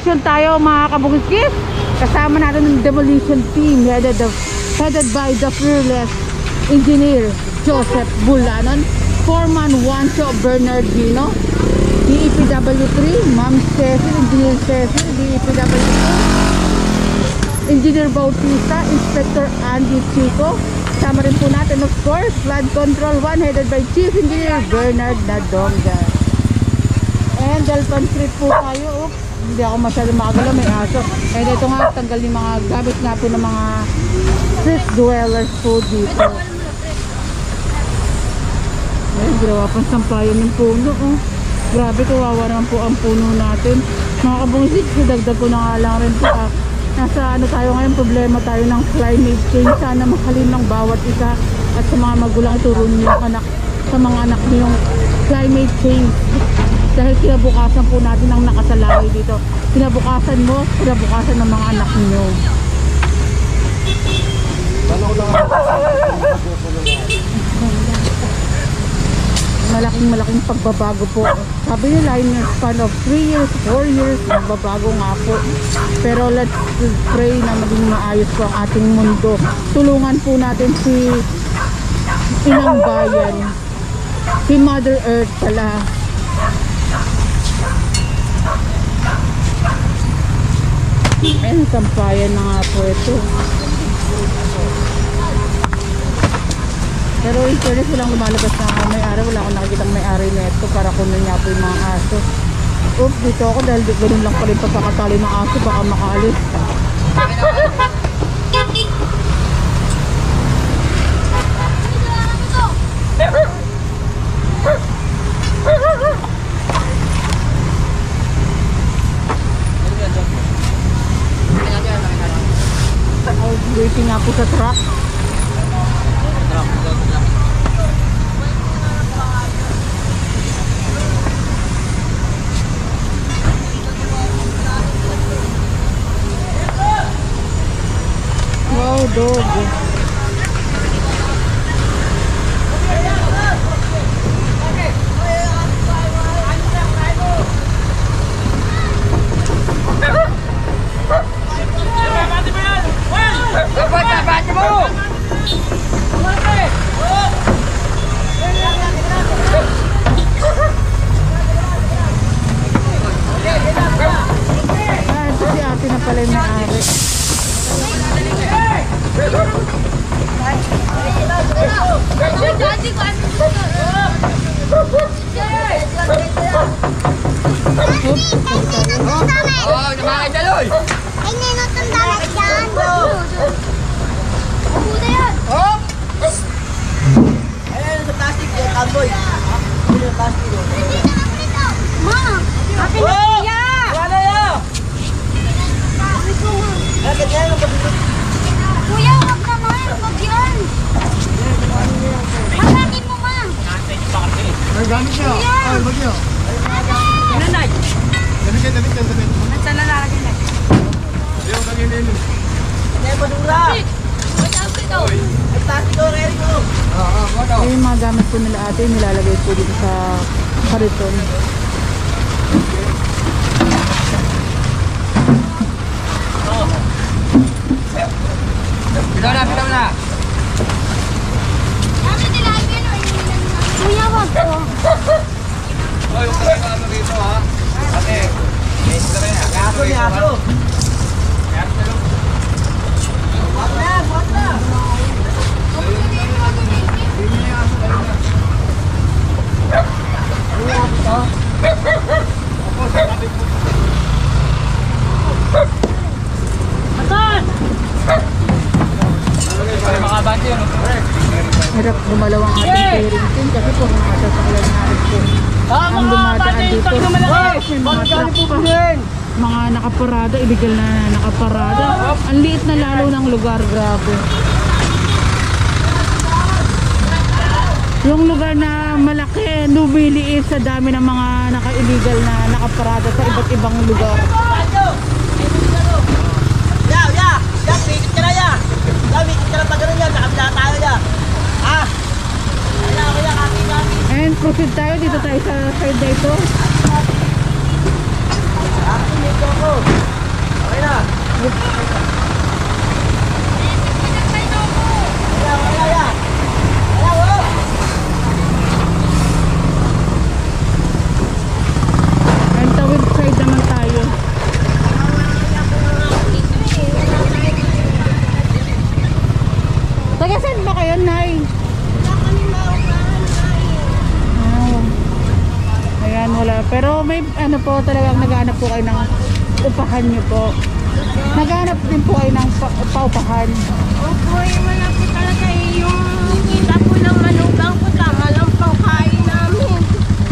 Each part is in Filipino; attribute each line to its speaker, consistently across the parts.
Speaker 1: demolition tayo mga kabukis. Kasama natin ng demolition team headed by the fearless engineer Joseph Bulanon, Foreman Juancho Bernardino, DEPW3, Ma'am Cecil, Engineer Cecil, DEPW2, Engineer Bautista, Inspector Andy Chico. Kasama rin po natin of course Flood Control 1 headed by Chief Engineer Bernard Nadonga. And Delpan Street po tayo. Hindi ako masyadong makagalaw, may aso. And ito nga, tanggal yung mga gamit nga po ng mga street dwellers po dito. Ayan, ginawa pang sampayan ng puno. Oh. Grabe, kawawa naman po ang puno natin. Mga kabungsit, dagdag ko na nga lang rin po. Nasa ano tayo ngayon, problema tayo ng climate change. Sana mahalin ng bawat isa at sa mga magulang ituro niyo anak, sa mga anak niyo yung climate change. Dahil kinabukasan po natin ang nakasalaki dito. Kinabukasan mo, kinabukasan ng mga anak niyo. Malaking pagbabago po. Sabi nila in a span of 3 years, 4 years, magbabago nga po. Pero let's pray na maging maayos po ang ating mundo. Tulungan po natin si Inang Bayan, si Mother Earth pala. Ayan, sampayan na nga po ito. Pero in fairness, walang lumalabas na may-ari. Wala akong nakikitang may-ari neto para kunin niya po yung mga aso. Oops, dito ako dahil ganun lang pala yung pagkakatali ng aso. Baka makaalis. Waiting nga po sa truck. Wow, dog. Ito si ate na pala yung may-ari.
Speaker 2: Oh, namakay daloy.
Speaker 3: Ay, ninotong dapat yan. Puta yan.
Speaker 2: Oh! Ayan, sa plastic, kamboy. Ano yung plastic doon?
Speaker 3: Hindi na naman ito. Ma, akin na kuya.
Speaker 2: Wala yan!
Speaker 3: Sabi ko, ma.
Speaker 2: Kaya ganyan ang pagkakit.
Speaker 3: Kuya, wag naman. Wag yan. Hatakin mo, ma.
Speaker 2: May gamit siya. Ay, wag niyo.
Speaker 3: Nanay.
Speaker 2: Damit.
Speaker 3: Nasaan na lalagay na?
Speaker 2: Ayaw kang ininin. Kaya padura.
Speaker 3: Sabi ko.
Speaker 2: Ay, plastic doon, Eric mo. Oo.
Speaker 1: Yung mga gamit po nila ate, nilalagay po dito sa kariton.
Speaker 2: Bitaw na.
Speaker 3: Bakit nilagay na? Kuya, wag ko.
Speaker 2: Oy, huwag ka ano dito ha. Ate. Kaso ni aso. Wag na.
Speaker 1: Hirap gumalaw ang ating pairing team kasi po mga sasakyan na ito. Ang dumadaan dito. Mga nakaparada, illegal na nakaparada. Ang liit na lalo ng lugar, grabe. Yung lugar na malaki, lumiliit sa dami ng mga naka-illegal na nakaparada sa iba't ibang lugar.
Speaker 2: Pikit ka na yan. Pikit ka na pag gano'n yan. Nakabila tayo yan.
Speaker 1: And proceed tayo, dito tayo sa side na ito.
Speaker 2: dito ako. Okay na.
Speaker 1: And tawid side naman tayo. Taga saan ba kayo, Nay? Oh. Ayan, wala. Pero may ano po, talagang naghahanap po kayo ng upahan nyo po. Naghahanap din po kayo ng paupahan.
Speaker 3: Opo, wala po talaga eh. Yung kita po ng manugang ko, tama lang pangkain namin.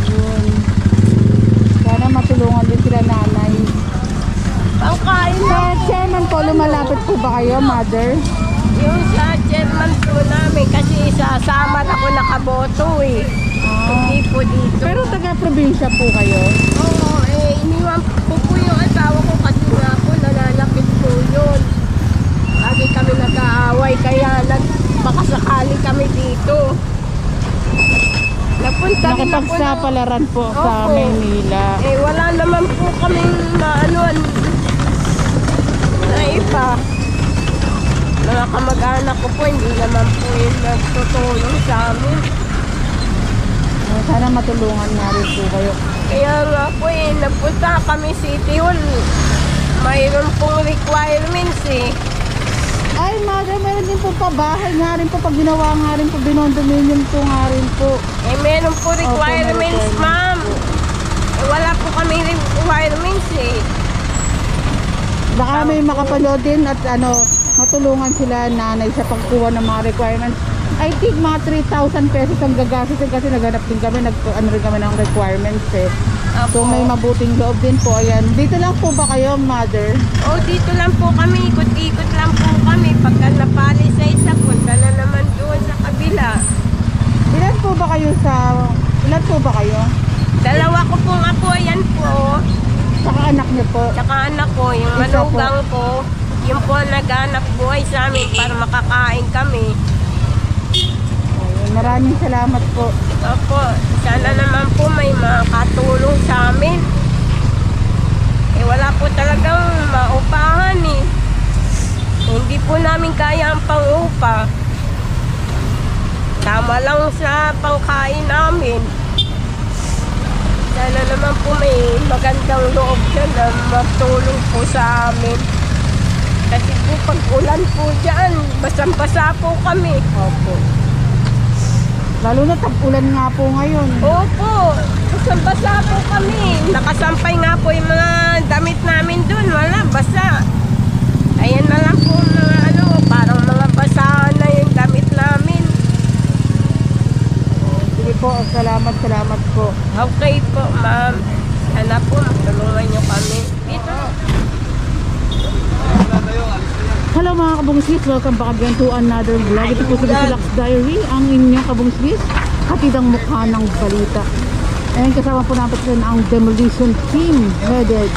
Speaker 1: Ayun. Sana matulungan din sila nanay.
Speaker 3: Pangkain
Speaker 1: Sa
Speaker 3: namin.
Speaker 1: chairman po, lumalapit po ba kayo, mother?
Speaker 3: Yung sa chairman po namin, kasi sa Samar ako nakaboto eh. Hindi po dito.
Speaker 1: Pero taga-probinsya po kayo?
Speaker 3: Oo, iniwan po yung asawa ko kasi nga po nalalapit po yun. Lagi kami nag-aaway kaya nagpakasakali kami dito. Napunta rin ako ng...
Speaker 1: Nakipagsapalaran po sa
Speaker 3: Opo.
Speaker 1: Maynila.
Speaker 3: wala naman po kaming maanuan na iba. Mga kamag-anak ko po, hindi naman po yung nagtutulong sa amin.
Speaker 1: Sana matulungan nga rin po kayo.
Speaker 3: Kaya nga po nagpunta kami City Hall. Mayroon pong requirements eh.
Speaker 1: Ay, mother, meron din po pabahay nga rin po. Pag ginawa nga rin po, binondominium po nga rin po.
Speaker 3: Meron po requirements,
Speaker 1: requirements
Speaker 3: ma'am. Wala po kami requirements eh.
Speaker 1: Baka may makapanood din at matulungan sila nanay sa pagkuha ng mga requirements. I think mga 3,000 pesos ang gagastusin kasi naghanap din kami, rin kami ng requirements eh.
Speaker 3: Opo.
Speaker 1: Kung may mabuting loob din po, ayan. Dito lang po ba kayo, mother?
Speaker 3: Dito lang po kami. Ikot-ikot lang po kami. Pagka napali sa isa, punta na naman doon sa kabila.
Speaker 1: Ilan po ba kayo?
Speaker 3: Dalawa ko pong apo, yan po.
Speaker 1: Saka anak niyo po?
Speaker 3: Tsaka anak ko, yung
Speaker 1: Isa po.
Speaker 3: manugang ko, yung po naghanap buhay sa amin para makakain kami.
Speaker 1: Ayun, maraming salamat po.
Speaker 3: Opo, sana naman po may makatulong sa amin. Wala po talagang maupahan eh. Hindi po namin kaya ang pang-upa. Tama lang sa pangkain namin. Sana naman po may magandang loob dyan na magtulong po sa amin. Kasi po pag ulan po dyan, basang-basa po kami.
Speaker 1: Opo. Lalo na tag-ulan nga po ngayon.
Speaker 3: Opo, basang-basa po kami. Nakasampay nga po yung mga damit namin dun. Wala, basa. Ayan na lang po mga parang mga basa na yung damit namin.
Speaker 1: Sige po, salamat po.
Speaker 3: Okay po, ma'am. Sana po, tulungan nyo kami. Dito.
Speaker 1: Hello mga kabungsis, welcome back again to another vlog. Ito po sa Bisilak Diary, ang inyong kabungsis, hatid ang mukha ng balita. And kasama po natin din ang demolition team headed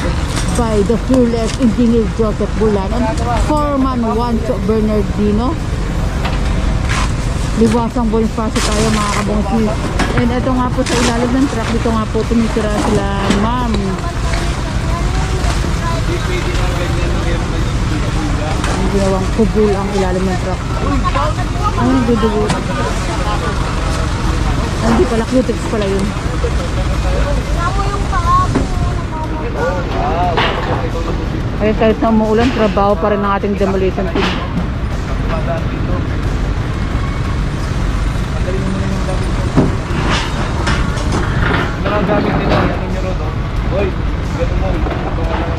Speaker 1: by the fearless engineer Joseph Bulan and foreman Juancho Bernardino. Liwasang Bonifacio tayo mga kabungsis. And ito nga po sa ilalim ng truck, dito nga po tumitira sila ma'am. Ang ginawang kubul ang ilalim ng truck. Ano yung dudugo? Hindi pala, cutex pala yun. Ay, kahit na umuulan, trabaho pa rin ang ating demolition team.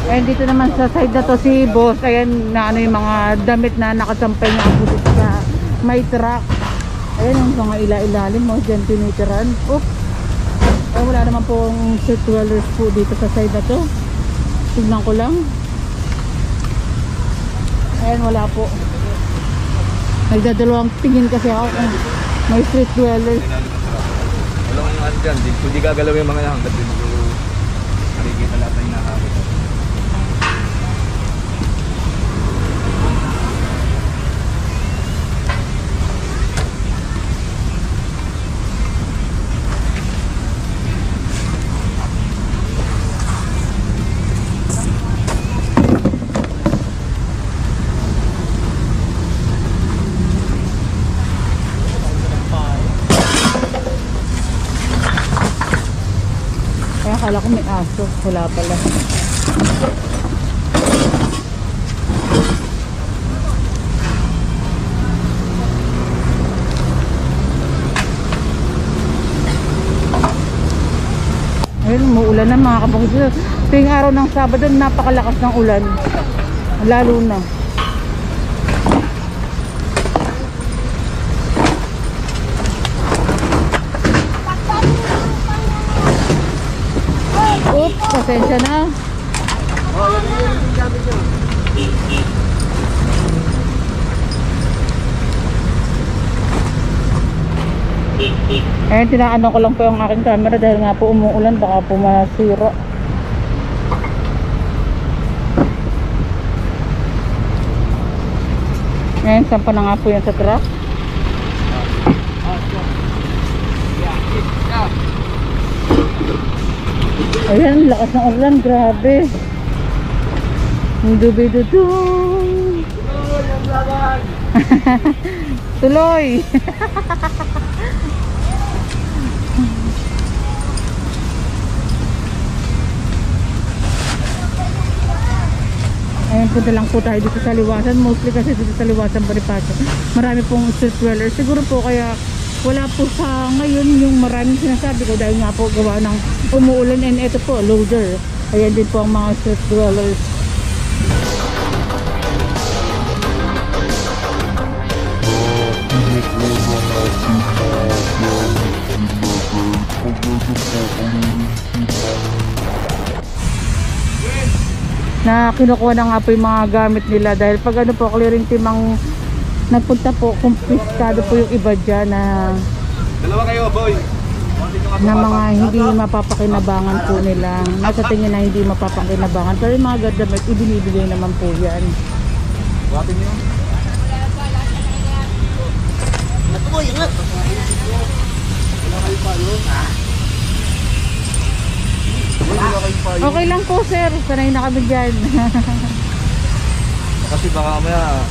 Speaker 1: Ayan, dito naman sa side na to si boss. Ayan, na yung mga damit na nakasampay niya ako dito sa may truck. Ayan, yung mga ilalim mo, dyan tinitiran. Oops! Ay, wala naman pong street dwellers po dito sa side na to. Tignan ko lang. Ayan, wala po. Nagdadalawang tingin kasi ako kung may street dwellers.
Speaker 2: Wala kong ano dyan. Hindi gagalaw yung mga hanggat din. Nakikita lahat na hinahakot.
Speaker 1: Akala ko may aso. Wala pala. Ayun, umuulan na mga kabukid. Tuwing araw ng Sabado, napakalakas ng ulan. Lalo na. Oops, pasensya na. Ayun, tinaano ko lang po yung aking camera dahil nga po umuulan, baka po masira. Ayun, sampa na nga po yan sa truck. Ayan, lakas ng ulan, grabe. Dubi-dudung. Tuloy. Ayun, punta lang po tayo dito sa Liwasan. Mostly kasi dito sa Liwasan Bonifacio marami pong street dwellers. Siguro po kaya wala po sa ngayon yung maraming sinasabi ko dahil nga po gawa ng umuulan. And ito po, loader. Ayan din po ang mga street dwellers. Na kinukuha na nga po yung mga gamit nila dahil pag ano po, clearing team ang nagpunta po, kumpiskado po yung iba dyan na
Speaker 2: Dalawa kayo, boy.
Speaker 1: na mga hindi mapapakinabangan po nila. Nasa tingin na hindi mapapakinabangan. Pero yung mga damit, ibinibigay naman po yan.
Speaker 2: Buhatin niyo.
Speaker 1: Okay lang po sir, sanay na kami dyan.
Speaker 2: Kasi baka mamaya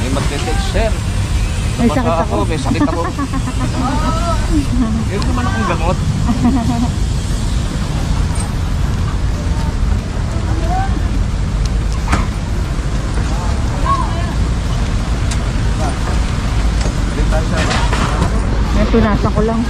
Speaker 2: may magte-text, sir.
Speaker 1: May sakit ako.
Speaker 2: May sakit ako. Meron naman akong gamot.
Speaker 1: Yan, pinasa ko lang.